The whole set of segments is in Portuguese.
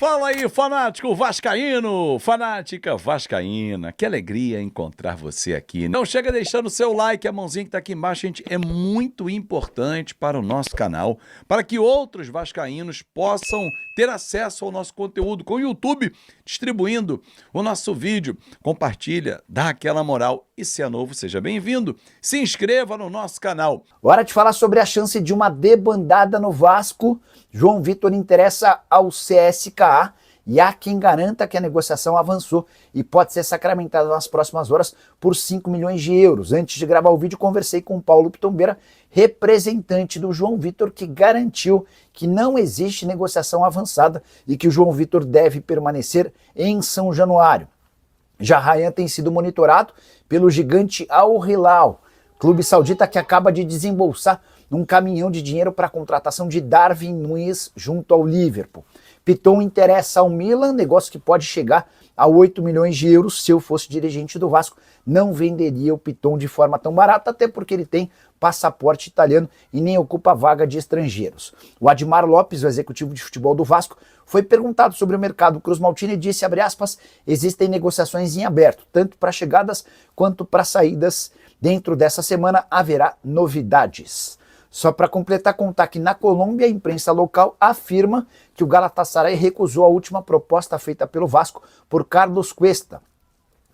Fala aí, fanático vascaíno, fanática vascaína, que alegria encontrar você aqui. Não chega deixando o seu like, a mãozinha que tá aqui embaixo, gente, é muito importante para o nosso canal, para que outros vascaínos possam ter acesso ao nosso conteúdo com o YouTube, distribuindo o nosso vídeo. Compartilha, dá aquela moral e se é novo, seja bem-vindo. Se inscreva no nosso canal. Hora de falar sobre a chance de uma debandada no Vasco. João Vitor interessa ao CSKA e há quem garanta que a negociação avançou e pode ser sacramentada nas próximas horas por 5 milhões de euros. Antes de gravar o vídeo, conversei com o Paulo Pitombeira, representante do João Vitor, que garantiu que não existe negociação avançada e que o João Vitor deve permanecer em São Januário. Já Ryan tem sido monitorado pelo gigante Al Hilal, clube saudita que acaba de desembolsar um caminhão de dinheiro para a contratação de Darwin Núñez junto ao Liverpool. Piton interessa ao Milan, negócio que pode chegar a 8 milhões de euros. Se eu fosse dirigente do Vasco, não venderia o Piton de forma tão barata, até porque ele tem passaporte italiano e nem ocupa vaga de estrangeiros. O Admar Lopes, o executivo de futebol do Vasco, foi perguntado sobre o mercado Cruz Maltini e disse, abre aspas, existem negociações em aberto, tanto para chegadas quanto para saídas. Dentro dessa semana haverá novidades. Só para completar, contar que na Colômbia a imprensa local afirma que o Galatasaray recusou a última proposta feita pelo Vasco por Carlos Cuesta,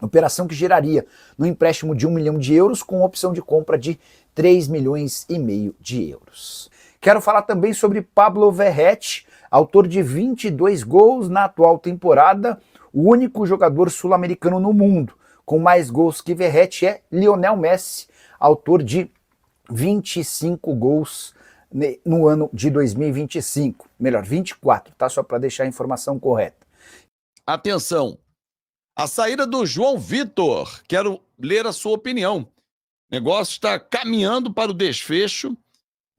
operação que geraria no empréstimo de 1 milhão de euros com opção de compra de 3 milhões e meio de euros. Quero falar também sobre Pablo Verratti, autor de 22 gols na atual temporada, o único jogador sul-americano no mundo com mais gols que Verratti é Lionel Messi, autor de 25 gols no ano de 2025. Melhor, 24, tá? Só para deixar a informação correta. Atenção, a saída do João Vitor, quero ler a sua opinião. O negócio está caminhando para o desfecho.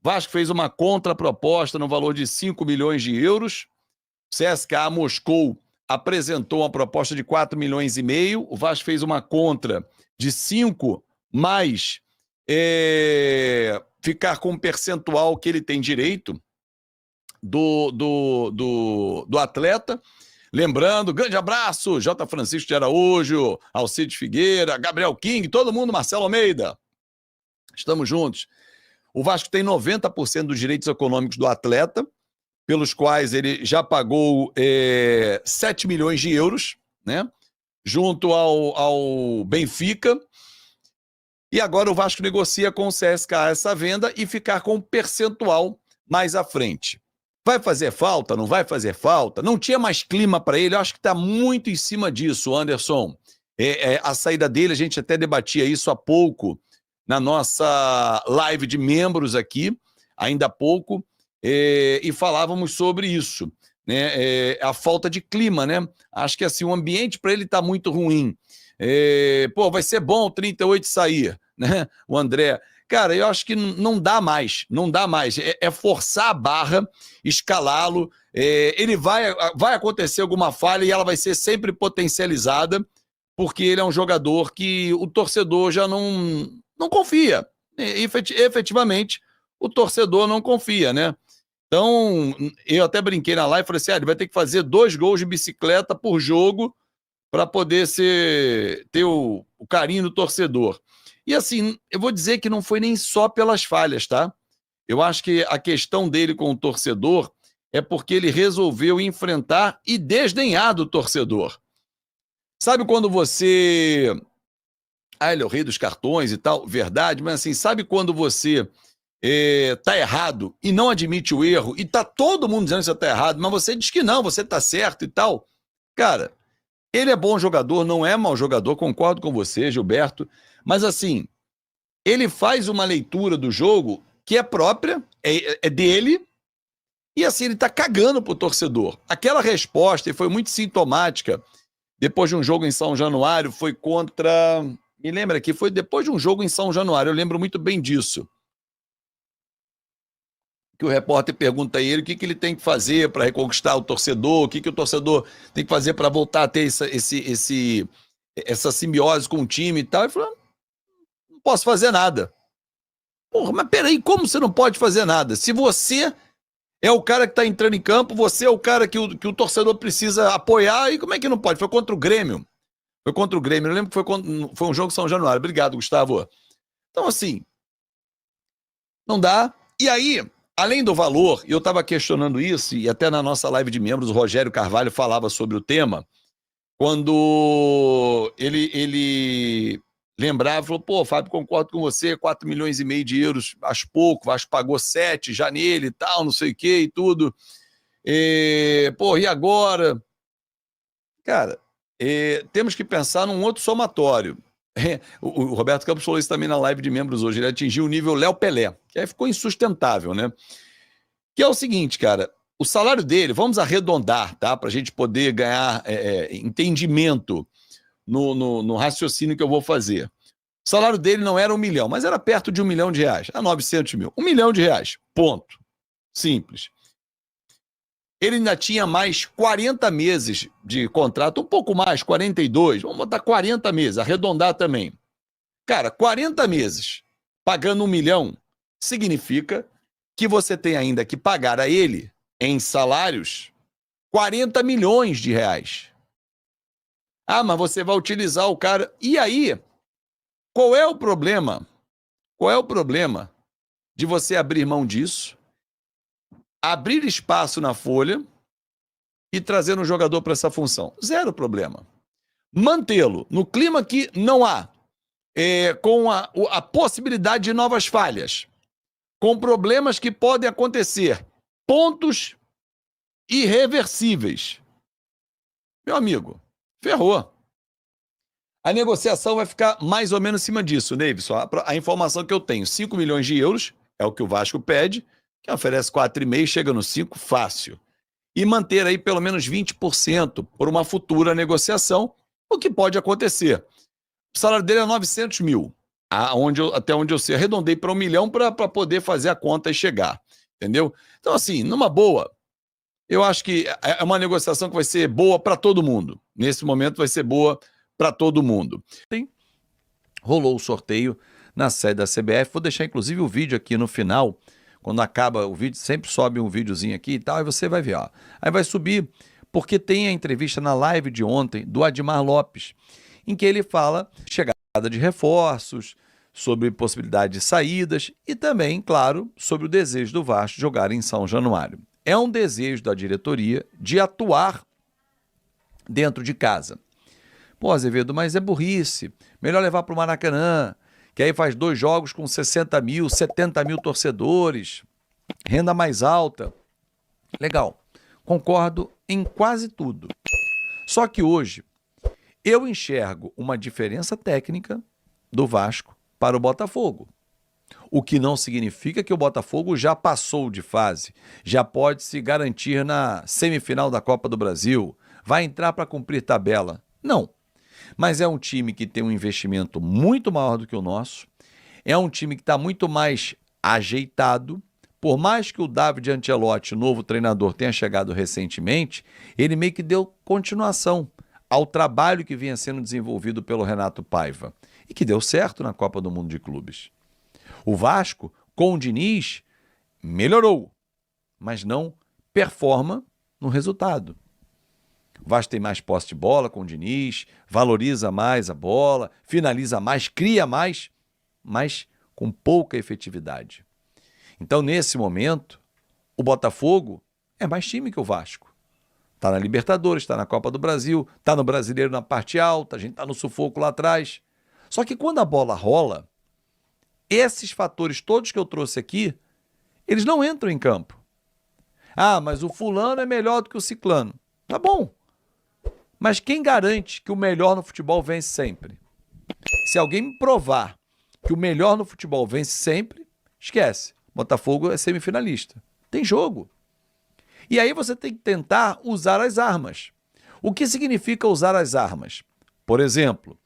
Vasco fez uma contraproposta no valor de 5 milhões de euros. O CSKA Moscou apresentou uma proposta de 4 milhões e meio. O Vasco fez uma contra de 5, mais ficar com o percentual que ele tem direito do atleta. Lembrando, grande abraço, J. Francisco de Araújo, Alcide Figueira, Gabriel King, todo mundo, Marcelo Almeida. Estamos juntos. O Vasco tem 90% dos direitos econômicos do atleta, pelos quais ele já pagou 7 milhões de euros, né? Junto ao Benfica. E agora o Vasco negocia com o CSKA essa venda e ficar com um percentual mais à frente. Vai fazer falta? Não vai fazer falta? Não tinha mais clima para ele? Eu acho que está muito em cima disso, Anderson. A saída dele, a gente até debatia isso há pouco na nossa live de membros aqui, ainda há pouco, e falávamos sobre isso, né? A falta de clima, né? Acho que assim, o ambiente para ele está muito ruim. Vai ser bom o 38 sair, né? O André. Cara, eu acho que não dá mais, não dá mais. É forçar a barra, escalá-lo. Ele vai acontecer alguma falha e ela vai ser sempre potencializada, porque ele é um jogador que o torcedor já não confia. Efetivamente, o torcedor não confia, né? Então, eu até brinquei na live e falei assim, ele vai ter que fazer 2 gols de bicicleta por jogo para poder ter o carinho do torcedor. E assim, eu vou dizer que não foi nem só pelas falhas, tá? Eu acho que a questão dele com o torcedor é porque ele resolveu enfrentar e desdenhar do torcedor. Sabe quando você... ele é o rei dos cartões e tal, verdade, mas assim, sabe quando você tá errado e não admite o erro e tá todo mundo dizendo que você tá errado, mas você diz que não, você tá certo e tal? Cara... ele é bom jogador, não é mau jogador, concordo com você, Gilberto, mas assim, ele faz uma leitura do jogo que é própria, é dele, e assim, ele tá cagando pro torcedor. Aquela resposta, e foi muito sintomática, depois de um jogo em São Januário, foi contra... me lembra aqui, foi depois de um jogo em São Januário, eu lembro muito bem disso. Que o repórter pergunta a ele o que ele tem que fazer para reconquistar o torcedor, o que o torcedor tem que fazer para voltar a ter essa simbiose com o time e tal. Ele falou, não posso fazer nada. Porra, mas peraí, como você não pode fazer nada? Se você É o cara que tá entrando em campo, você é o cara que o torcedor precisa apoiar, e como é que não pode? Foi contra o Grêmio. Foi contra o Grêmio. Eu lembro que foi um jogo São Januário. Obrigado, Gustavo. Então, assim, não dá. E aí, além do valor, eu estava questionando isso, e até na nossa live de membros, o Rogério Carvalho falava sobre o tema, quando ele lembrava, falou, pô, Fábio, concordo com você, 4 milhões e meio de euros, acho pouco, o Vasco pagou 7 já nele e tal, não sei o que e tudo. Pô, e agora? Cara, temos que pensar num outro somatório. O Roberto Campos falou isso também na live de membros hoje, ele atingiu o nível Léo Pelé, que aí ficou insustentável, né? Que é o seguinte, cara, o salário dele, vamos arredondar, tá? Pra gente poder ganhar entendimento no raciocínio que eu vou fazer. O salário dele não era 1 milhão, mas era perto de 1 milhão de reais, a 900 mil. 1 milhão de reais, ponto. Simples. Ele ainda tinha mais 40 meses de contrato, um pouco mais, 42, vamos botar 40 meses, arredondar também. Cara, 40 meses pagando 1 milhão significa que você tem ainda que pagar a ele, em salários, 40 milhões de reais. Ah, mas você vai utilizar o cara... E aí, qual é o problema? Qual é o problema de você abrir mão disso, abrir espaço na folha e trazer um jogador para essa função? Zero problema. Mantê-lo no clima que não há, com a possibilidade de novas falhas, com problemas que podem acontecer, pontos irreversíveis. Meu amigo, ferrou. A negociação vai ficar mais ou menos em cima disso, Davidson. A informação que eu tenho, 5 milhões de euros, é o que o Vasco pede, que oferece 4,5, chega no 5, fácil. E manter aí pelo menos 20% por uma futura negociação, o que pode acontecer. O salário dele é 900 mil, até onde eu sei. Arredondei para 1 milhão para poder fazer a conta e chegar, entendeu? Então, assim, numa boa, eu acho que é uma negociação que vai ser boa para todo mundo. Nesse momento vai ser boa para todo mundo. Rolou o sorteio na sede da CBF. Vou deixar inclusive o vídeo aqui no final. Quando acaba o vídeo, sempre sobe um videozinho aqui e tal, aí você vai ver, ó. Aí vai subir, porque tem a entrevista na live de ontem do Admar Lopes, em que ele fala chegada de reforços, sobre possibilidade de saídas e também, claro, sobre o desejo do Vasco de jogar em São Januário. É um desejo da diretoria de atuar dentro de casa. Pô, Azevedo, mas é burrice. Melhor levar para o Maracanã, que aí faz 2 jogos com 60 mil, 70 mil torcedores, renda mais alta. Legal, concordo em quase tudo. Só que hoje eu enxergo uma diferença técnica do Vasco para o Botafogo. O que não significa que o Botafogo já passou de fase, já pode se garantir na semifinal da Copa do Brasil, vai entrar para cumprir tabela. Não. Mas é um time que tem um investimento muito maior do que o nosso, é um time que está muito mais ajeitado. Por mais que o David Ancelotti, novo treinador, tenha chegado recentemente, ele meio que deu continuação ao trabalho que vinha sendo desenvolvido pelo Renato Paiva e que deu certo na Copa do Mundo de Clubes. O Vasco, com o Diniz, melhorou, mas não performa no resultado. O Vasco tem mais posse de bola com o Diniz, valoriza mais a bola, finaliza mais, cria mais, mas com pouca efetividade. Então, nesse momento, o Botafogo é mais time que o Vasco. Está na Libertadores, está na Copa do Brasil, está no Brasileiro na parte alta, a gente está no sufoco lá atrás. Só que quando a bola rola, esses fatores todos que eu trouxe aqui, eles não entram em campo. Ah, mas o fulano é melhor do que o ciclano. Tá bom. Mas quem garante que o melhor no futebol vence sempre? Se alguém me provar que o melhor no futebol vence sempre, esquece. Botafogo é semifinalista. Tem jogo. E aí você tem que tentar usar as armas. O que significa usar as armas? Por exemplo,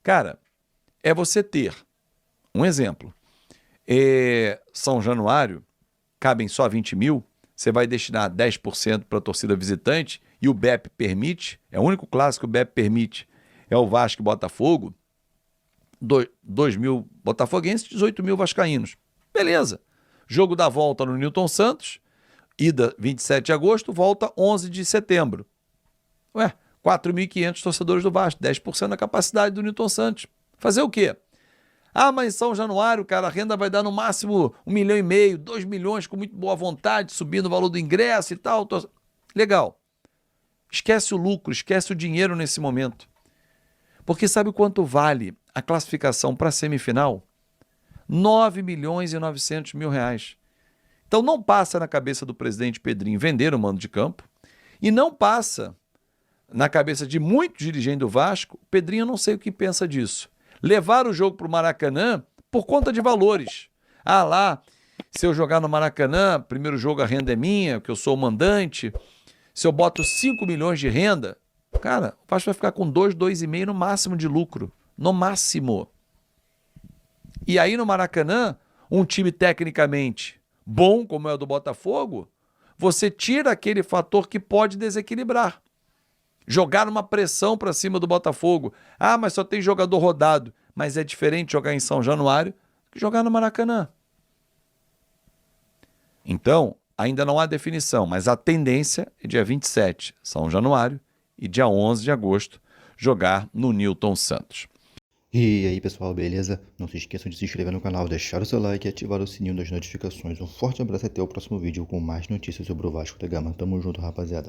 cara, é você ter um exemplo. São Januário, cabem só 20 mil, você vai destinar 10% para a torcida visitante e o BEP permite, é o único clássico que o BEP permite, é o Vasco e Botafogo, 2 mil botafoguenses, 18 mil vascaínos. Beleza. Jogo da volta no Newton Santos, Ida 27 de agosto, volta 11 de setembro. Ué, 4.500 torcedores do Vasco, 10% da capacidade do Newton Santos. Fazer o quê? Ah, mas em São Januário, cara, a renda vai dar no máximo 1,5 milhão, 2 milhões com muito boa vontade, subindo o valor do ingresso e tal. Legal. Esquece o lucro, esquece o dinheiro nesse momento. Porque sabe quanto vale a classificação para a semifinal? 9.900.000 reais. Então não passa na cabeça do presidente Pedrinho vender o mando de campo e não passa na cabeça de muitos dirigentes do Vasco. Pedrinho, eu não sei o que pensa disso. Levar o jogo para o Maracanã por conta de valores. Ah, lá, se eu jogar no Maracanã, primeiro jogo a renda é minha, porque eu sou o mandante. Se eu boto 5 milhões de renda, cara, o Vasco vai ficar com 2, 2,5 no máximo de lucro. No máximo. E aí no Maracanã, um time tecnicamente bom, como é o do Botafogo, você tira aquele fator que pode desequilibrar. Jogar uma pressão para cima do Botafogo. Ah, mas só tem jogador rodado. Mas é diferente jogar em São Januário que jogar no Maracanã. Então, ainda não há definição, mas a tendência é dia 27, São Januário, e dia 11 de agosto, jogar no Newton Santos. E aí pessoal, beleza? Não se esqueçam de se inscrever no canal, deixar o seu like e ativar o sininho das notificações. Um forte abraço e até o próximo vídeo com mais notícias sobre o Vasco da Gama. Tamo junto, rapaziada.